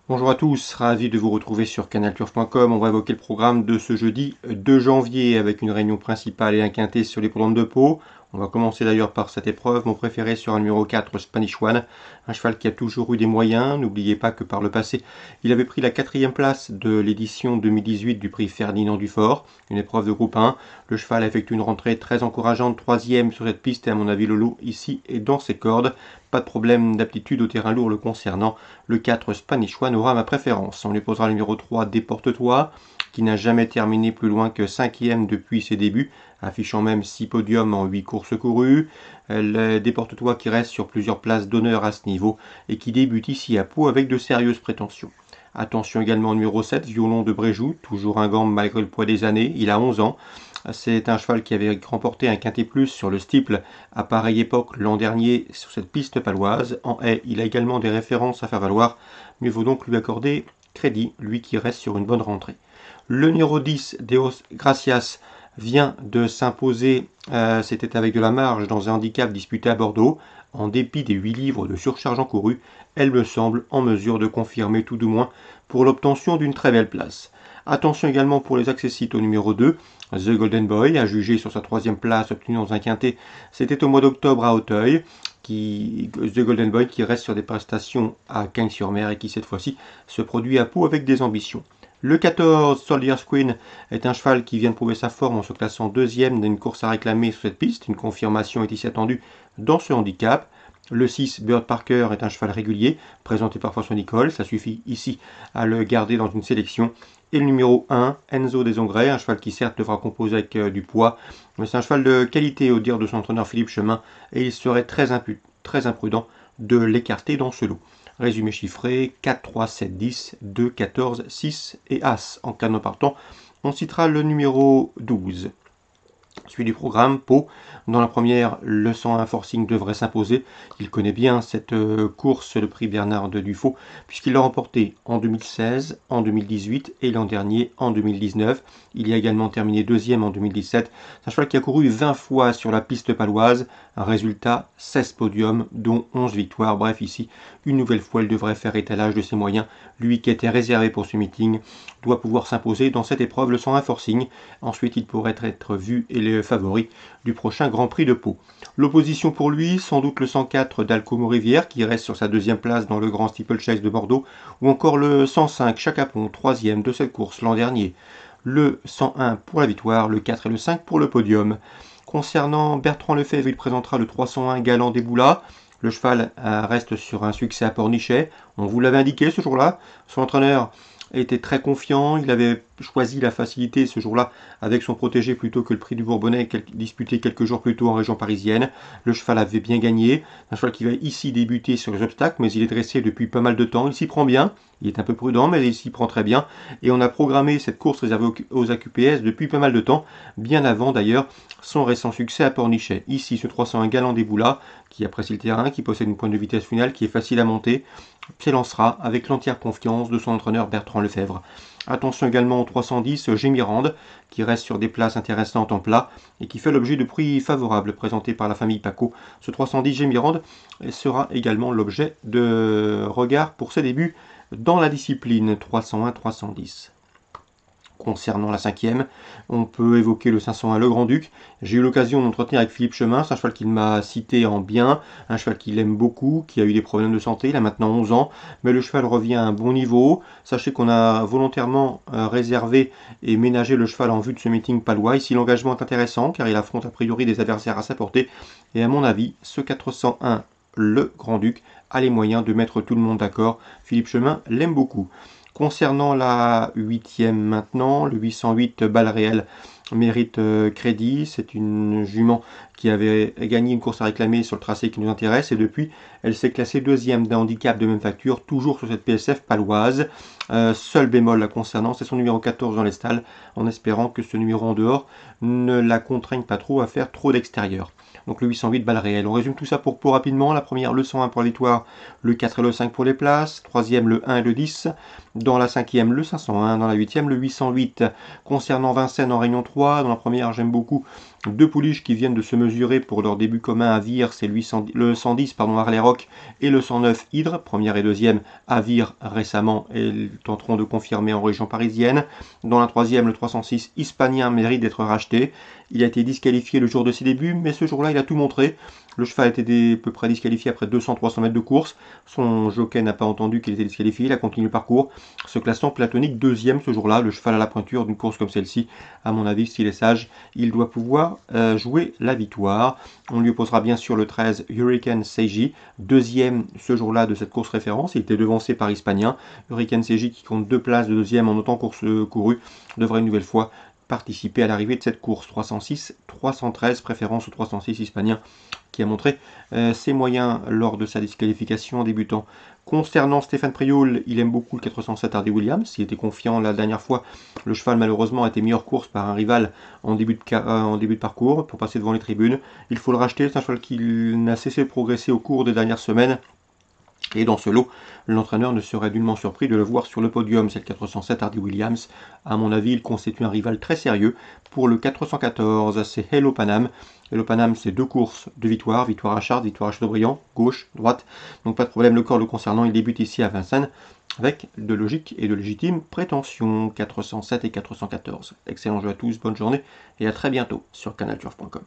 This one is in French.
Bonjour à tous, ravi de vous retrouver sur canalturf.com. On va évoquer le programme de ce jeudi 2 janvier avec une réunion principale et un quintet sur les l'hippodrome de Pau. On va commencer d'ailleurs par cette épreuve. Mon préféré sera le numéro 4, Spanish One, un cheval qui a toujours eu des moyens. N'oubliez pas que par le passé, il avait pris la 4e place de l'édition 2018 du prix Ferdinand Dufort, une épreuve de groupe 1. Le cheval a effectué une rentrée très encourageante, 3e sur cette piste et à mon avis le lot ici est dans ses cordes. Pas de problème d'aptitude au terrain lourd le concernant. Le 4 Spanish One aura ma préférence. On lui posera le numéro 3 Déporte-toi, qui n'a jamais terminé plus loin que 5e depuis ses débuts, affichant même 6 podiums en 8 courses courues. Déporte-toi qui reste sur plusieurs places d'honneur à ce niveau et qui débute ici à Pau avec de sérieuses prétentions. Attention également au numéro 7, Violon de Bréjou, toujours un gant malgré le poids des années, il a 11 ans. C'est un cheval qui avait remporté un quintet plus sur le Steeple à pareille époque l'an dernier sur cette piste paloise. En haie, il a également des références à faire valoir, mieux vaut donc lui accorder crédit, lui qui reste sur une bonne rentrée. Le numéro 10, Deos Gracias, vient de s'imposer, c'était avec de la marge dans un handicap disputé à Bordeaux. En dépit des 8 livres de surcharge encourue, elle me semble en mesure de confirmer tout du moins pour l'obtention d'une très belle place. Attention également pour les accessites au numéro 2, The Golden Boy, a jugé sur sa 3e place obtenue dans un quintet, c'était au mois d'octobre à Auteuil. The Golden Boy qui reste sur des prestations à Cagnes-sur-Mer et qui cette fois-ci se produit à Pau avec des ambitions. Le 14, Soldier's Queen, est un cheval qui vient de prouver sa forme en se classant 2e d'une course à réclamer sur cette piste. Une confirmation est ici attendue dans ce handicap. Le 6, Bird Parker, est un cheval régulier, présenté par François Nicole. Ça suffit ici à le garder dans une sélection. Et le numéro 1, Enzo Desongrais, un cheval qui certes devra composer avec du poids, mais c'est un cheval de qualité au dire de son entraîneur Philippe Chemin, et il serait très imprudent de l'écarter dans ce lot. Résumé chiffré, 4, 3, 7, 10, 2, 14, 6 et As. En cas de partant, on citera le numéro 12. Suite du programme, Pau. Dans la première, le 101 Forcing devrait s'imposer. Il connaît bien cette course, le prix Bernard de Dufaux, puisqu'il l'a remporté en 2016, en 2018 et l'an dernier en 2019. Il y a également terminé 2e en 2017. C'est un cheval qui a couru 20 fois sur la piste paloise. Un résultat, 16 podiums, dont 11 victoires. Bref, ici, une nouvelle fois, il devrait faire étalage de ses moyens. Lui qui était réservé pour ce meeting doit pouvoir s'imposer dans cette épreuve, le 101 Forcing. Ensuite, il pourrait être vu et le favori du prochain Grand Prix de Pau. L'opposition pour lui, sans doute le 104 d'Alcomo Rivière, qui reste sur sa 2e place dans le Grand Steeplechase de Bordeaux, ou encore le 105 Chacapon, 3e de cette course l'an dernier. Le 101 pour la victoire, le 4 et le 5 pour le podium. Concernant Bertrand Lefebvre, il présentera le 301 Galant des Boulas. Le cheval reste sur un succès à Pornichet. On vous l'avait indiqué ce jour-là. Son entraîneur était très confiant, il avait choisi la facilité ce jour-là avec son protégé plutôt que le prix du Bourbonnais disputé quelques jours plus tôt en région parisienne. Le cheval avait bien gagné, un cheval qui va ici débuter sur les obstacles, mais il est dressé depuis pas mal de temps, il s'y prend bien, il est un peu prudent, mais il s'y prend très bien, et on a programmé cette course réservée aux AQPS depuis pas mal de temps, bien avant d'ailleurs son récent succès à Pornichet. Ici, ce 301 Galant des Boulas, qui apprécie le terrain, qui possède une pointe de vitesse finale, qui est facile à monter, s'élancera avec l'entière confiance de son entraîneur Bertrand Lefebvre. Attention également au 310 Gémirande, qui reste sur des places intéressantes en plat et qui fait l'objet de prix favorables présentés par la famille Paco. Ce 310 Gémirande sera également l'objet de regard pour ses débuts dans la discipline 301-310. Concernant la 5e, on peut évoquer le 501 Le Grand-Duc. J'ai eu l'occasion d'entretenir avec Philippe Chemin, c'est un cheval qu'il m'a cité en bien, un cheval qu'il aime beaucoup, qui a eu des problèmes de santé, il a maintenant 11 ans, mais le cheval revient à un bon niveau. Sachez qu'on a volontairement réservé et ménagé le cheval en vue de ce meeting palois. Ici l'engagement est intéressant car il affronte a priori des adversaires à sa portée, et à mon avis, ce 401 Le Grand-Duc a les moyens de mettre tout le monde d'accord. Philippe Chemin l'aime beaucoup. Concernant la 8e maintenant, le 808 Balle Réelle mérite crédit. C'est une jument qui avait gagné une course à réclamer sur le tracé qui nous intéresse et depuis elle s'est classée 2e d'un handicap de même facture, toujours sur cette PSF paloise. Seul bémol la concernant, c'est son numéro 14 dans les stalles, en espérant que ce numéro en dehors ne la contraigne pas trop à faire trop d'extérieur. Donc le 808 Balle Réelle. On résume tout ça pour Pau rapidement. La première, le 101 pour la victoire, le 4 et le 5 pour les places. 3e, le 1 et le 10. Dans la 5e, le 501. Dans la 8e, le 808. Concernant Vincennes en Réunion 3, dans la première, j'aime beaucoup Deux pouliches qui viennent de se mesurer pour leur début commun à Vire, c'est le 110 Harley-Rock et le 109 Hydre, première et deuxième à Vire récemment et ils tenteront de confirmer en région parisienne. Dans la troisième, le 306 Hispanien mérite d'être racheté. Il a été disqualifié le jour de ses débuts, mais ce jour-là, il a tout montré. Le cheval a été à peu près disqualifié après 200-300 mètres de course. Son jockey n'a pas entendu qu'il était disqualifié, il a continué le parcours, se classant platonique deuxième ce jour-là. Le cheval à la pointure d'une course comme celle-ci, à mon avis, s'il est sage, il doit pouvoir jouer la victoire. On lui opposera bien sûr le 13 Hurricane Seiji, deuxième ce jour-là de cette course référence. Il était devancé par Hispanien. Hurricane Seiji, qui compte 2 places de deuxième en autant course courue, devrait une nouvelle fois participer à l'arrivée de cette course. 306-313, préférence au 306 Hispanien, qui a montré ses moyens lors de sa disqualification en débutant. Concernant Stéphane Prioul, il aime beaucoup le 407 Hardy Williams. Il était confiant la dernière fois. Le cheval, malheureusement, a été mis hors course par un rival en début de parcours pour passer devant les tribunes. Il faut le racheter. C'est un cheval qui n'a cessé de progresser au cours des dernières semaines. Et dans ce lot, l'entraîneur ne serait nullement surpris de le voir sur le podium. C'est le 407 Hardy Williams. À mon avis, il constitue un rival très sérieux pour le 414. C'est Hello Panam. Hello Panam, c'est 2 courses de victoire. Victoire à Chartres, victoire à Chateaubriand, gauche, droite. Donc pas de problème, le corps le concernant. Il débute ici à Vincennes avec de logiques et de légitimes prétentions. 407 et 414. Excellent jeu à tous, bonne journée et à très bientôt sur canalturf.com.